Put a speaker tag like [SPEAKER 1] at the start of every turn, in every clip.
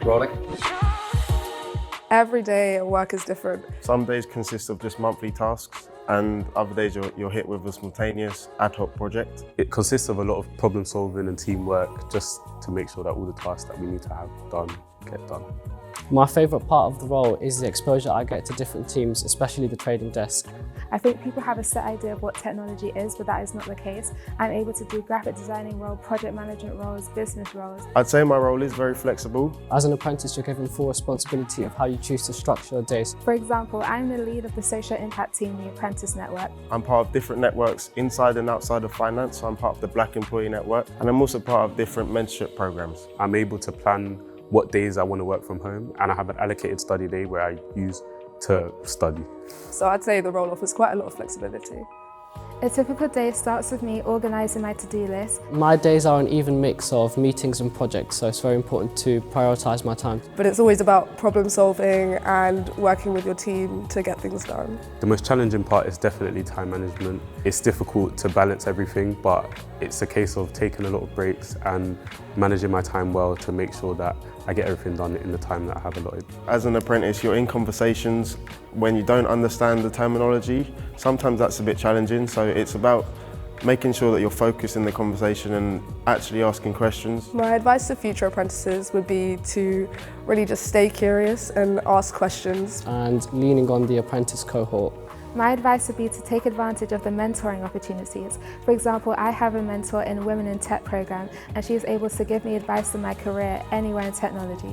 [SPEAKER 1] Rolling.
[SPEAKER 2] Every day at work is different.
[SPEAKER 3] Some days consist of just monthly tasks, and other days you're hit with a spontaneous ad hoc project.
[SPEAKER 4] It consists of a lot of problem solving and teamwork just to make sure that all the tasks that we need to have done get done.
[SPEAKER 5] My favourite part of the role is the exposure I get to different teams, especially the trading desk.
[SPEAKER 6] I think people have a set idea of what technology is, but that is not the case. I'm able to do graphic designing role, project management roles, business roles.
[SPEAKER 3] I'd say my role is very flexible.
[SPEAKER 5] As an apprentice, you're given full responsibility of how you choose to structure your days.
[SPEAKER 6] For example, I'm the lead of the social impact team, the Apprentice Network.
[SPEAKER 3] I'm part of different networks inside and outside of finance, so I'm part of the Black Employee Network, and I'm also part of different mentorship programs.
[SPEAKER 4] I'm able to plan what days I want to work from home, and I have an allocated study day where I use to study.
[SPEAKER 2] So I'd say the role offers quite a lot of flexibility.
[SPEAKER 6] A typical day starts with me organising my to-do list.
[SPEAKER 5] My days are an even mix of meetings and projects, so it's very important to prioritise my time.
[SPEAKER 2] But it's always about problem solving and working with your team to get things done.
[SPEAKER 4] The most challenging part is definitely time management. It's difficult to balance everything, but it's a case of taking a lot of breaks and managing my time well to make sure that I get everything done in the time that I have allotted.
[SPEAKER 3] As an apprentice, you're in conversations when you don't understand the terminology. Sometimes that's a bit challenging, so it's about making sure that you're focused in the conversation and actually asking questions.
[SPEAKER 2] My advice to future apprentices would be to really just stay curious and ask questions.
[SPEAKER 5] And leaning on the apprentice cohort.
[SPEAKER 6] My advice would be to take advantage of the mentoring opportunities. For example, I have a mentor in Women in Tech program, and she is able to give me advice on my career anywhere in technology.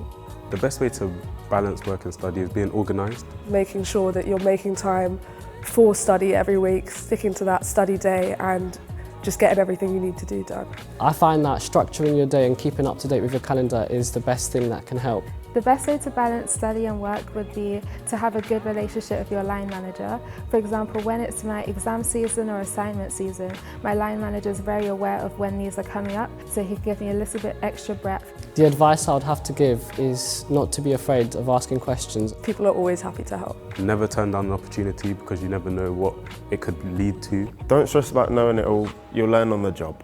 [SPEAKER 4] The best way to balance work and study is being organised.
[SPEAKER 2] Making sure that you're making time for study every week, sticking to that study day and just getting everything you need to do done.
[SPEAKER 5] I find that structuring your day and keeping up to date with your calendar is the best thing that can help.
[SPEAKER 6] The best way to balance study and work would be to have a good relationship with your line manager. For example, when it's my exam season or assignment season, my line manager is very aware of when these are coming up, so he can give me a little bit extra breadth.
[SPEAKER 5] The advice I would have to give is not to be afraid of asking questions.
[SPEAKER 2] People are always happy to help.
[SPEAKER 4] Never turn down an opportunity because you never know what it could lead to.
[SPEAKER 3] Don't stress about knowing it all, you'll learn on the job.